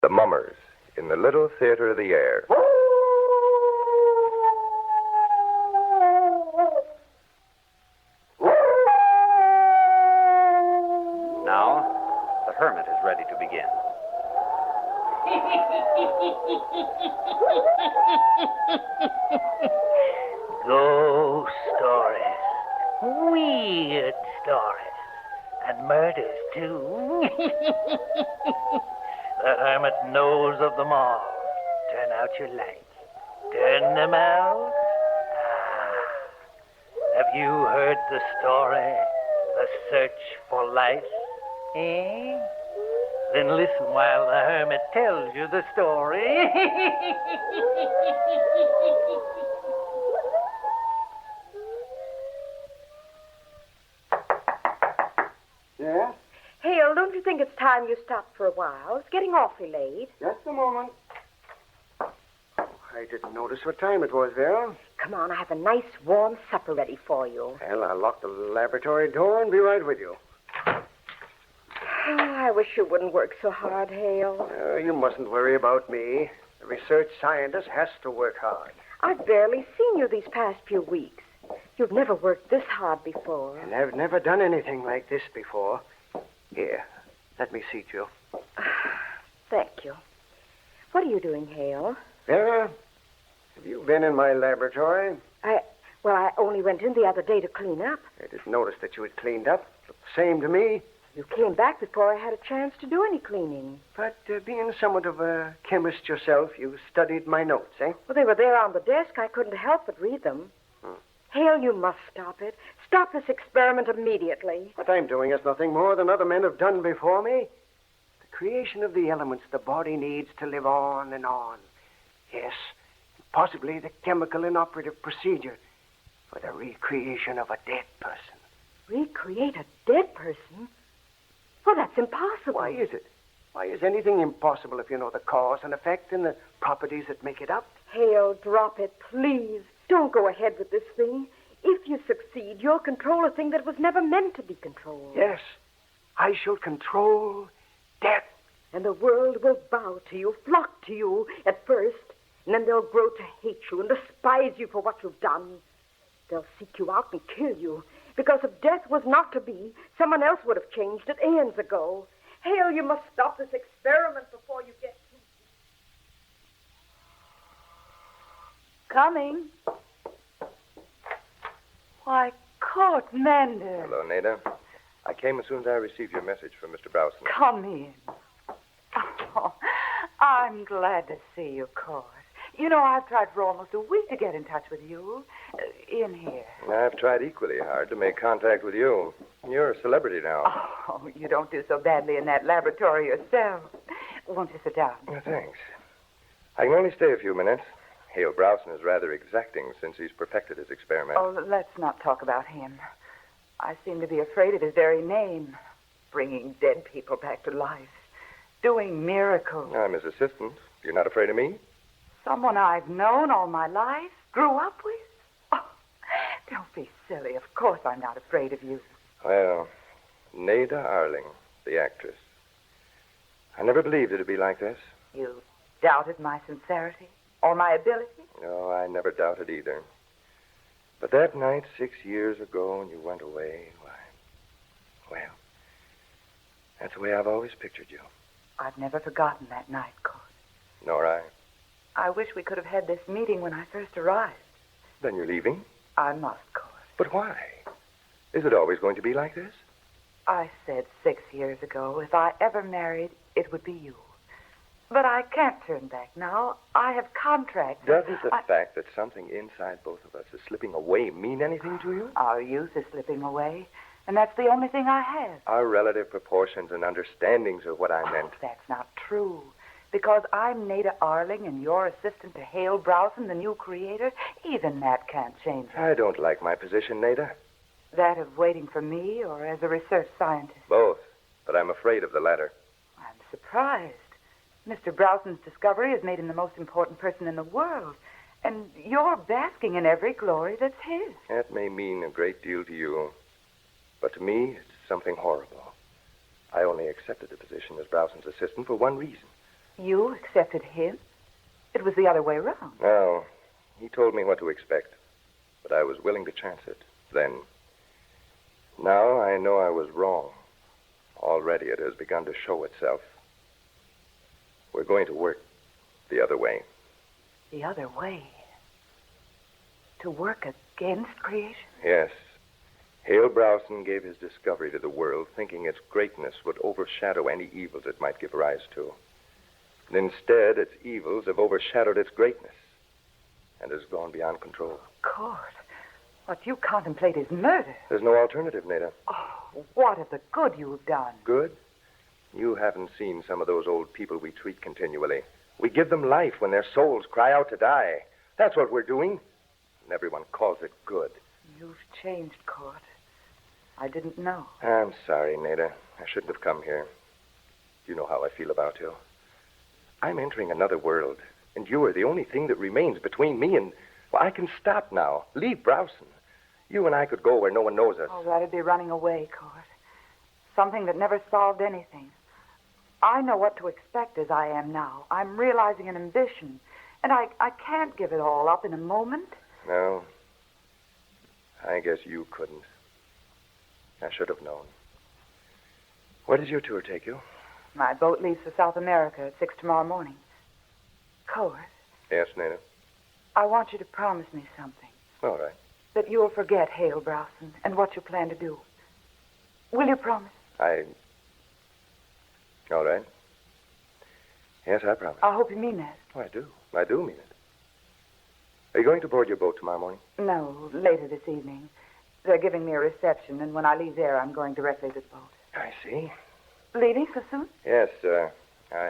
The Mummers in the Little Theater of the Air. Now, the Hermit is ready to begin. Ghost stories, weird stories, and murders, too. The Hermit knows of them all. Turn out your lights. Turn them out. Have you heard the story, The Search for Life? Eh? Then listen while the Hermit tells you the story. Yes? Hale, don't you think it's time you stopped for a while? It's getting awfully late. Just a moment. I didn't notice what time it was, Vera. Come on, I have a nice warm supper ready for you. Well, I'll lock the laboratory door and be right with you. Oh, I wish you wouldn't work so hard, Hale. You mustn't worry about me. The research scientist has to work hard. I've barely seen you these past few weeks. You've never worked this hard before. And I've never done anything like this before. Here, let me seat you. Thank you. What are you doing, Hale? Vera, have you been in my laboratory? Well, I only went in the other day to clean up. I didn't notice that you had cleaned up. Looked the same to me. You came back before I had a chance to do any cleaning. But being somewhat of a chemist yourself, you studied my notes, eh? Well, they were there on the desk. I couldn't help but read them. Hale, you must stop it. Stop this experiment immediately. What I'm doing is nothing more than other men have done before me. The creation of the elements the body needs to live on and on. Yes, possibly the chemical and operative procedure for the recreation of a dead person. Recreate a dead person? Well, that's impossible. Why is it? Why is anything impossible if you know the cause and effect and the properties that make it up? Hale, drop it, please. Don't go ahead with this thing. If you succeed, you'll control a thing that was never meant to be controlled. Yes, I shall control death. And the world will bow to you, flock to you at first, and then they'll grow to hate you and despise you for what you've done. They'll seek you out and kill you, because if death was not to be, someone else would have changed it aeons ago. Hale, you must stop this experiment before you get too... Coming. Why, Court Mander. Hello, Nada. I came as soon as I received your message from Mr. Browson. Come in. Oh, I'm glad to see you, Court. You know, I've tried for almost a week to get in touch with you. In here. I've tried equally hard to make contact with you. You're a celebrity now. Oh, you don't do so badly in that laboratory yourself. Won't you sit down? Well, thanks. I can only stay a few minutes. Hale Browson is rather exacting since he's perfected his experiment. Oh, let's not talk about him. I seem to be afraid of his very name. Bringing dead people back to life. Doing miracles. I'm his assistant. You're not afraid of me? Someone I've known all my life, grew up with. Oh, don't be silly. Of course I'm not afraid of you. Well, Nada Arling, the actress. I never believed it'd be like this. You doubted my sincerity or my ability? No, I never doubted either. But that night 6 years ago when you went away, well, that's the way I've always pictured you. I've never forgotten that night, Court. Nor I. I wish we could have had this meeting when I first arrived. Then you're leaving? I must, Court. But why? Is it always going to be like this? I said 6 years ago, if I ever married, it would be you. But I can't turn back now. I have contracts. Doesn't the fact that something inside both of us is slipping away mean anything to you? Our youth is slipping away, and that's the only thing I have. Our relative proportions and understandings are what I meant. That's not true. Because I'm Nada Arling and you're assistant to Hale Browson, the new creator, even that can't change it. I don't like my position, Nada. That of waiting for me or as a research scientist? Both, but I'm afraid of the latter. I'm surprised. Mr. Browson's discovery has made him the most important person in the world, and you're basking in every glory that's his. That may mean a great deal to you, but to me, it's something horrible. I only accepted the position as Browson's assistant for one reason. You accepted him? It was the other way around. No, he told me what to expect, but I was willing to chance it then. Now I know I was wrong. Already it has begun to show itself. We're going to work the other way. The other way? To work against creation? Yes. Hale Browson gave his discovery to the world, thinking its greatness would overshadow any evils it might give rise to. And instead, its evils have overshadowed its greatness and has gone beyond control. Court, what you contemplate is murder. There's no alternative, Nada. Oh, what of the good you've done? Good? You haven't seen some of those old people we treat continually. We give them life when their souls cry out to die. That's what we're doing. And everyone calls it good. You've changed, Court. I didn't know. I'm sorry, Nada. I shouldn't have come here. You know how I feel about you. I'm entering another world, and you are the only thing that remains between me and... Well, I can stop now. Leave Browson. You and I could go where no one knows us. Oh, that'd be running away, Court. Something that never solved anything. I know what to expect as I am now. I'm realizing an ambition, and I can't give it all up in a moment. No. I guess you couldn't. I should have known. Where does your tour take you? My boat leaves for South America at 6 tomorrow morning. Court, Yes, Nada. I want you to promise me something. All right. That you'll forget Hale Browson and what you plan to do. Will you promise? All right. Yes, I promise. I hope you mean that. Oh, I do. I do mean it. Are you going to board your boat tomorrow morning? No, later this evening. They're giving me a reception, and when I leave there, I'm going directly to the boat. I see. Leaving so soon? Yes, I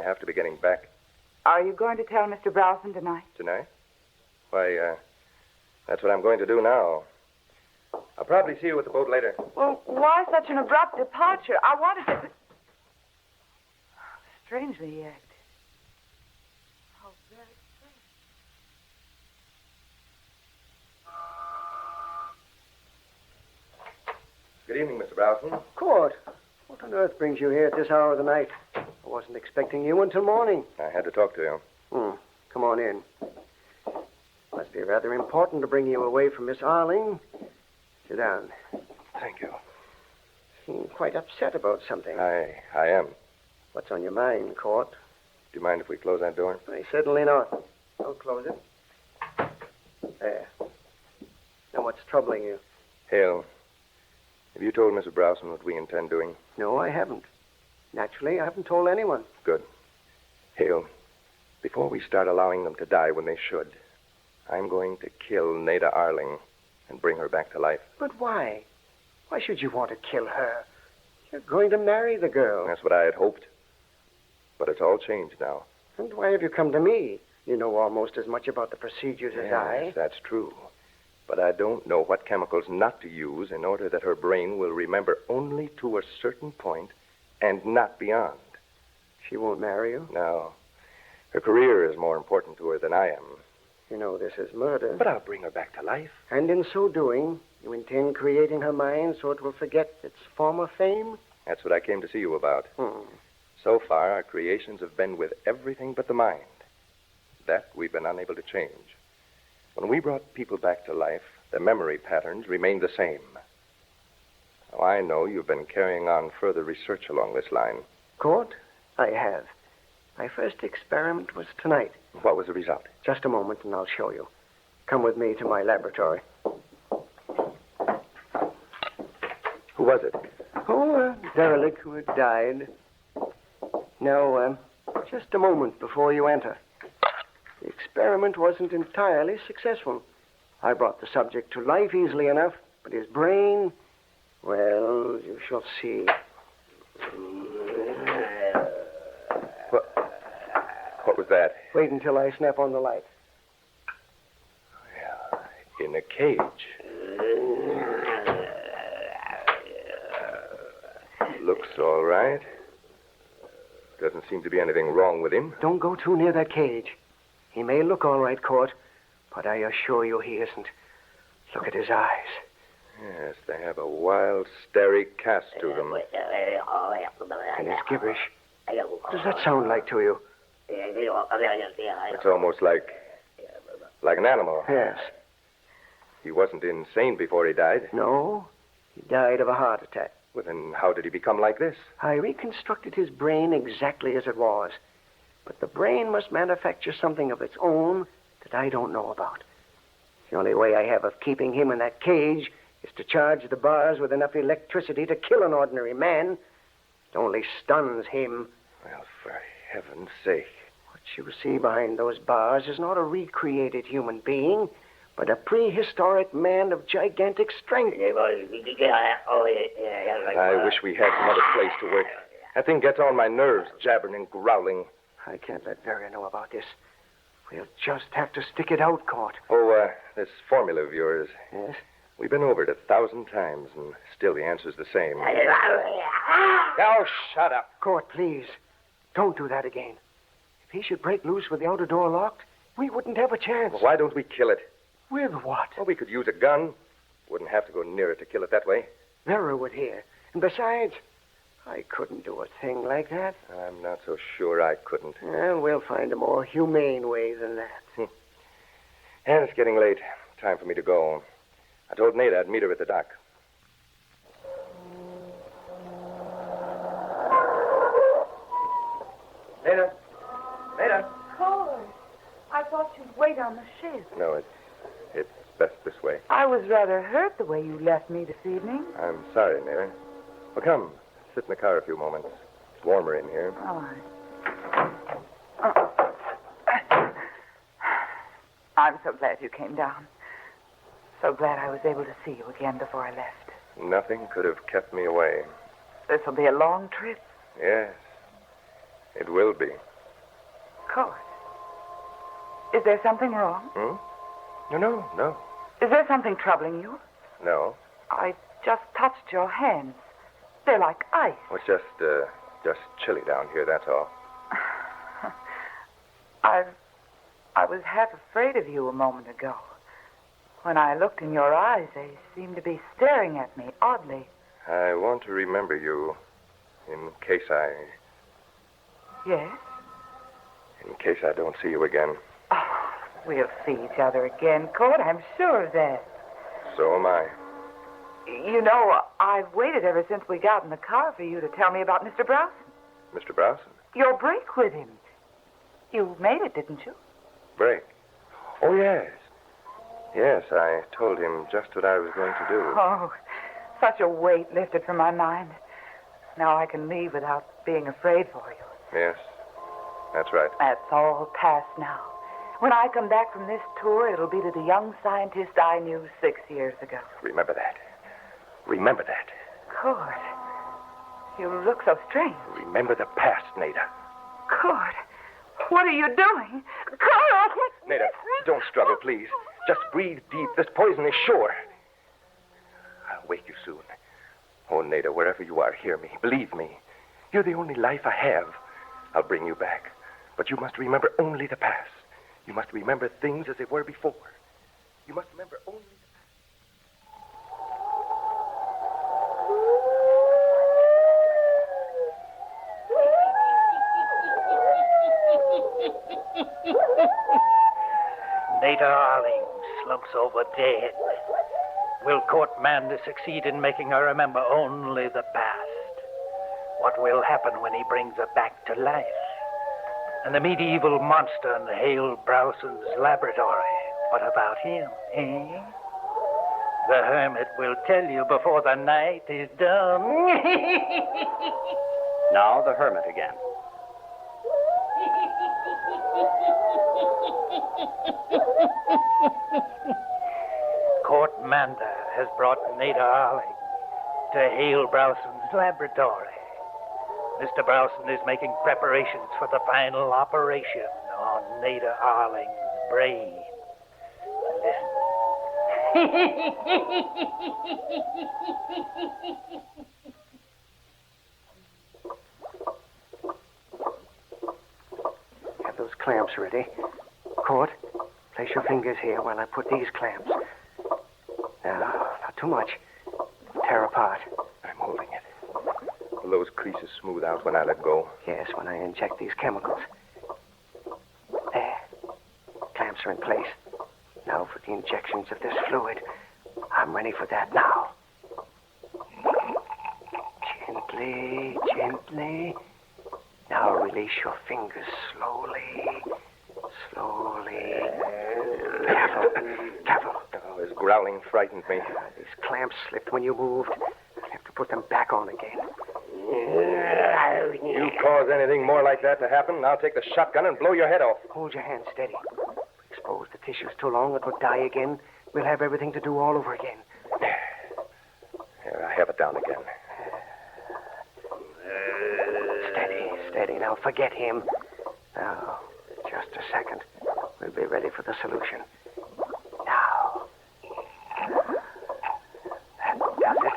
have to be getting back Are you going to tell Mr. Browson tonight? tonight. Why, that's what I'm going to do now. I'll probably see you at the boat later. Well, why such an abrupt departure? I wanted to... Strangely he acted. How very strange. Good evening, Mr. Browson. Court, what on earth brings you here at this hour of the night? I wasn't expecting you until morning. I had to talk to you. Come on in. Must be rather important to bring you away from Miss Arling. Sit down. Thank you. Seem quite upset about something. I am. What's on your mind, Court? Do you mind if we close that door? Certainly not. I'll close it. There. Now, what's troubling you? Hale, have you told Mr. Browson what we intend doing? No, I haven't. Naturally, I haven't told anyone. Good. Hale, before we start allowing them to die when they should, I'm going to kill Nada Arling and bring her back to life. But why? Why should you want to kill her? You're going to marry the girl. That's what I had hoped. But it's all changed now. And why have you come to me? You know almost as much about the procedures as I. Yes, that's true. But I don't know what chemicals not to use in order that her brain will remember only to a certain point and not beyond. She won't marry you? No. Her career is more important to her than I am. You know this is murder. But I'll bring her back to life. And in so doing, you intend creating her mind so it will forget its former fame? That's what I came to see you about. So far, our creations have been with everything but the mind. That we've been unable to change. When we brought people back to life, their memory patterns remained the same. Now, I know you've been carrying on further research along this line. Court, I have. My first experiment was tonight. What was the result? Just a moment, and I'll show you. Come with me to my laboratory. Who was it? Oh, a derelict who had died. Now, just a moment before you enter. The experiment wasn't entirely successful. I brought the subject to life easily enough, but his brain, well, you shall see. What was that? Wait until I snap on the light. Yeah, in a cage. Looks all right. Doesn't seem to be anything wrong with him. Don't go too near that cage. He may look all right, Court, but I assure you he isn't. Look at his eyes. Yes, they have a wild, starry cast to them. And his gibberish. What does that sound like to you? It's almost like an animal. Yes. He wasn't insane before he died. No, he died of a heart attack. Well, then how did he become like this? I reconstructed his brain exactly as it was. But the brain must manufacture something of its own that I don't know about. The only way I have of keeping him in that cage is to charge the bars with enough electricity to kill an ordinary man. It only stuns him. Well, for heaven's sake. What you see behind those bars is not a recreated human being, but a prehistoric man of gigantic strength. I wish we had some other place to work. That thing gets on my nerves, jabbering and growling. I can't let Vera know about this. We'll just have to stick it out, Court. Oh, this formula of yours. Yes? We've been over it 1,000 times, and still the answer's the same. Oh, shut up. Court, please. Don't do that again. If he should break loose with the outer door locked, we wouldn't have a chance. Well, why don't we kill it? With what? Well, we could use a gun. Wouldn't have to go near it to kill it that way. Vera would hear. And besides, I couldn't do a thing like that. I'm not so sure I couldn't. Well, we'll find a more humane way than that. And it's getting late. Time for me to go. I told Nada I'd meet her at the dock. Nada. Nada. Court, I thought you'd wait on the ship. No, it's best this way. I was rather hurt the way you left me this evening. I'm sorry, Nada. Well, come. Sit in the car a few moments. It's warmer in here. All right. I'm so glad you came down. So glad I was able to see you again before I left. Nothing could have kept me away. This will be a long trip. Yes, it will be. Court, is there something wrong? No. Is there something troubling you? No. I just touched your hands. They're like ice. Well, it's just chilly down here, that's all. I was half afraid of you a moment ago. When I looked in your eyes, they seemed to be staring at me oddly. I want to remember you in case Yes? In case I don't see you again. Oh, we'll see each other again, Court. I'm sure of that. So am I. You know, I've waited ever since we got in the car for you to tell me about Mr. Browson. Mr. Browson? Your break with him. You made it, didn't you? Break? Oh, yes. Yes, I told him just what I was going to do. Oh, such a weight lifted from my mind. Now I can leave without being afraid for you. Yes, that's right. That's all past now. When I come back from this tour, it'll be to the young scientist I knew 6 years ago. Remember that. Remember that. Court, you look so strange. Remember the past, Nada. Court, what are you doing? Court! Nada, don't struggle, please. Just breathe deep. This poison is sure. I'll wake you soon. Oh, Nada, wherever you are, hear me. Believe me. You're the only life I have. I'll bring you back. But you must remember only the past. You must remember things as they were before. You must remember only Nada Arling slumps over dead. Will Court Manda succeed in making her remember only the past? What will happen when he brings her back to life? And the medieval monster in Hale Browson's laboratory, what about him, eh? The Hermit will tell you before the night is done. Now the Hermit again. Court Manda has brought Nada Arling to Hale Browson's laboratory. Mr. Browson is making preparations for the final operation on Nada Arling's brain. Have those clamps ready. Court, place your fingers here while I put these clamps. Now, not too much. Tear apart. I'm holding it. Will those creases smooth out when I let go? Yes, when I inject these chemicals. are in place. Now for the injections of this fluid. I'm ready for that now. Gently, gently. Now release your fingers slowly. Slowly. Careful, careful. Oh, his growling frightened me. These clamps slipped when you moved. I'll have to put them back on again. You cause anything more like that to happen, and I'll take the shotgun and blow your head off. Hold your hand steady. If we expose the tissues too long, it will die again. We'll have everything to do all over again. Here, I have it down again. Steady, steady. Now forget him. Now, just a second. We'll be ready for the solution. Now. That does it.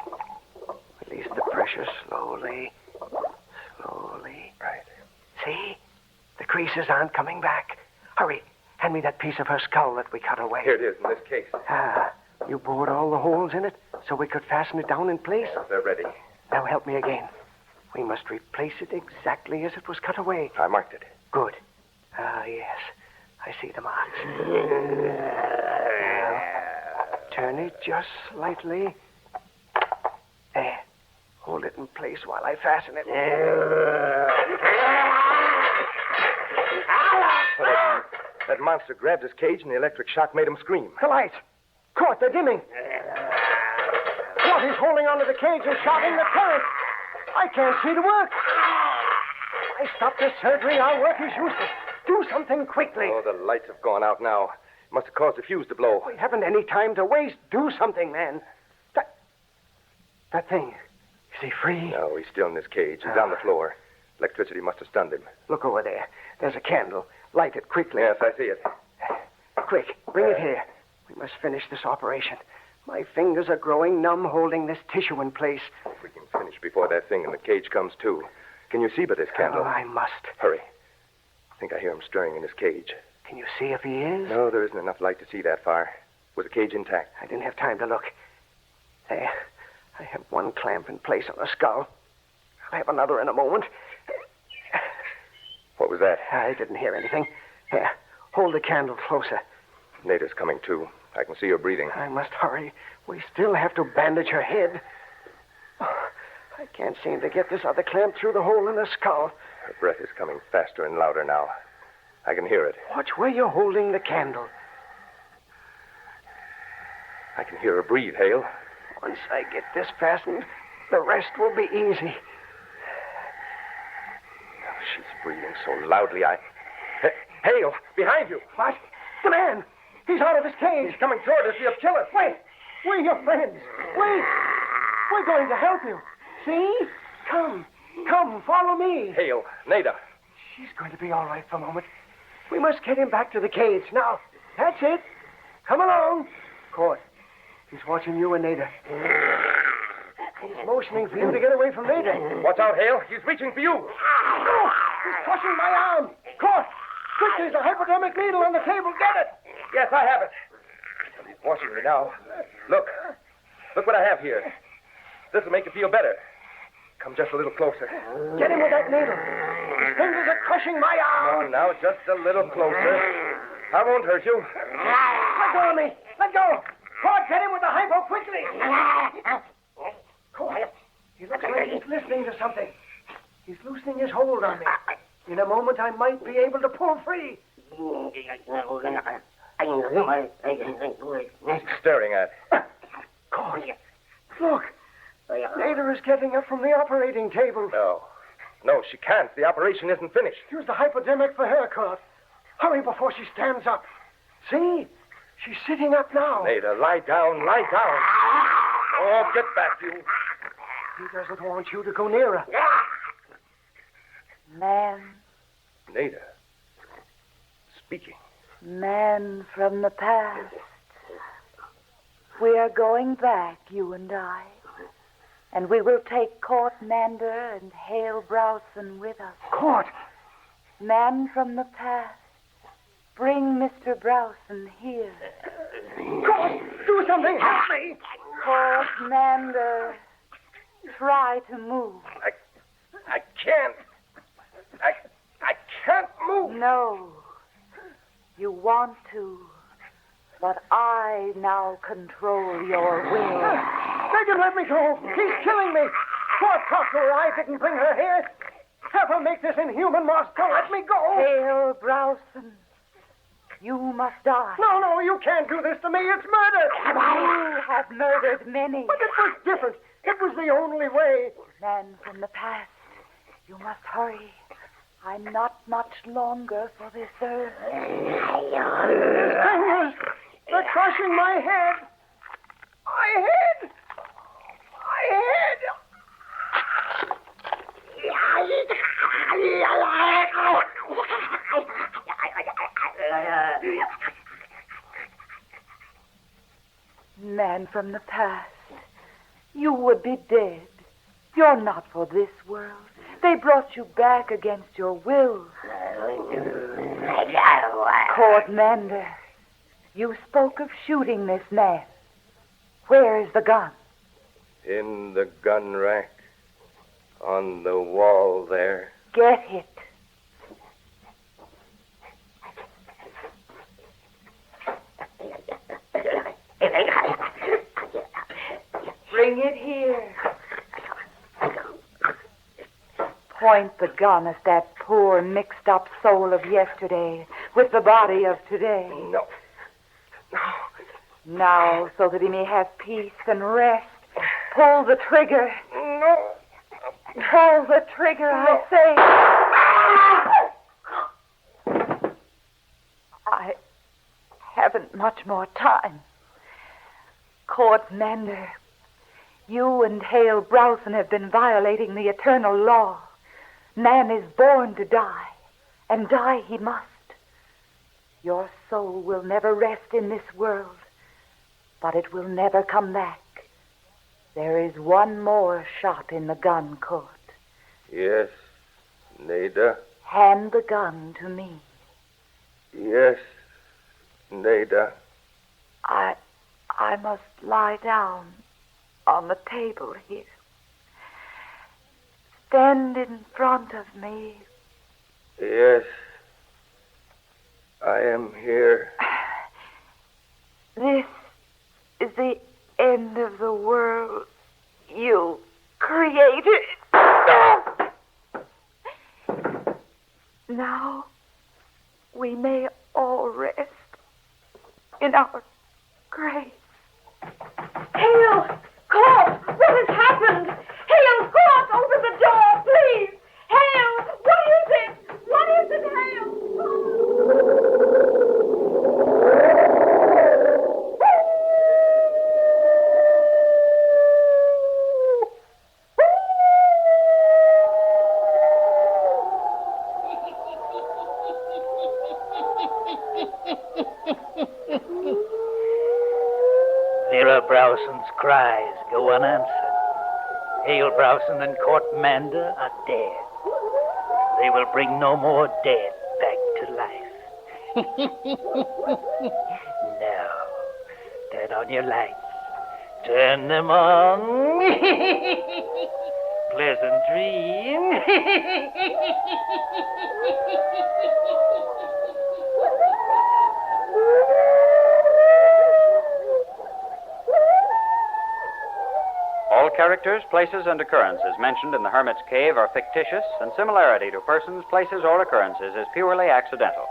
Release the pressure slowly. Slowly. Right. See? The creases aren't coming back. Hurry. Hand me that piece of her skull that we cut away. Here it is in this case. Ah, you bored all the holes in it so we could fasten it down in place? They're ready. Now help me again. We must replace it exactly as it was cut away. I marked it. Good. Ah, yes. I see the marks. Now, turn it just slightly. There. Hold it in place while I fasten it. That monster grabbed his cage, and the electric shock made him scream. The lights. Court, they're dimming. Court, he's holding onto the cage and shouting the current. I can't see the work. I stopped the surgery. Our work is useless. Do something quickly. Oh, the lights have gone out now. Must have caused the fuse to blow. We haven't any time to waste. Do something, man. That thing. Is he free? No, he's still in his cage. He's on the floor. Electricity must have stunned him. Look over there. There's a candle. Light it quickly. Yes, I see it. Quick, bring it here. We must finish this operation. My fingers are growing numb holding this tissue in place. If we can finish before that thing in the cage comes to. Can you see by this candle? Oh, I must. Hurry. I think I hear him stirring in his cage. Can you see if he is? No, there isn't enough light to see that far. Was the cage intact? I didn't have time to look. There. I have one clamp in place on the skull. I'll have another in a moment. What was that? I didn't hear anything. Here, hold the candle closer. Nada's coming too. I can see her breathing. I must hurry. We still have to bandage her head. Oh, I can't seem to get this other clamp through the hole in the skull. Her breath is coming faster and louder now. I can hear it. Watch where you're holding the candle. I can hear her breathe, Hale. Once I get this fastened, the rest will be easy. She's breathing so loudly, Hale, behind you. What? The man! He's out of his cage. He's coming toward us. He'll kill us. Wait! We're your friends. Wait! We're going to help you. See? Come. Come, follow me. Hale, Nada. She's going to be all right for a moment. We must get him back to the cage. Now, that's it. Come along. Court. He's watching you and Nada. He's motioning for you to get away from Nada. Watch out, Hale. He's reaching for you. No! He's crushing my arm. Court! Quick, there's a hypodermic needle on the table. Get it! Yes, I have it. He's watching me now. Look. Look what I have here. This will make you feel better. Come just a little closer. Get him with that needle. His fingers are crushing my arm. Now, just a little closer. I won't hurt you. Let go of me. Let go. Court, get him with the hypo quickly. Court, he looks like he's listening to something. He's loosening his hold on me. In a moment, I might be able to pull free. He's staring at. Court, look. Nada is getting up from the operating table. No, she can't. The operation isn't finished. Use the hypodermic for her, Court. Hurry before she stands up. See? She's sitting up now. Nada, lie down, lie down. Oh, get back, you. He doesn't want you to go near her. Man, Nada. Speaking. man from the past. We are going back, you and I. And we will take Court Mander and Hale Browson with us. Court! Man from the past, bring Mr. Browson here. Court! Do something! Help me! Court Mander, try to move. I can't. I can't move. No. You want to, but I now control your will. They can let me go. She's killing me. Poor Proctor, I didn't bring her here. Have her make this inhuman monster let me go. Hale Browson, you must die. No, you can't do this to me. It's murder. You have murdered many. But it was different. It was the only way. Man from the past, you must hurry. I'm not much longer for this earth. These fingers, they're crushing my head. My head. Man from the past, you would be dead. You're not for this world. They brought you back against your will. Court Mander, you spoke of shooting this man. Where is the gun? In the gun rack. On the wall there. Get it. Bring it here. Point the gun at that poor, mixed-up soul of yesterday with the body of today. No. Now, so that he may have peace and rest, pull the trigger. No. Pull the trigger, I say. I haven't much more time. Court Mander, you and Hale Browson have been violating the eternal law. Man is born to die, and die he must. Your soul will never rest in this world, but it will never come back. There is one more shot in the gun, Court. Yes, Nada. Hand the gun to me. Yes, Nada. I must lie down on the table here. Stand in front of me. Yes, I am here. This is the end of the world you created. Now we may all rest in our graves. Hale! Court! What has happened? Hale! Court! Open the door, please! Hale! What is it? What is it, Hale? Vera Browson's cries go unanswered. Hale Browson and Court Mander are dead. They will bring no more dead back to life. Now, turn on your lights. Turn them on. Pleasant dream. All characters, places, and occurrences mentioned in the Hermit's cave are fictitious, and similarity to persons, places, or occurrences is purely accidental.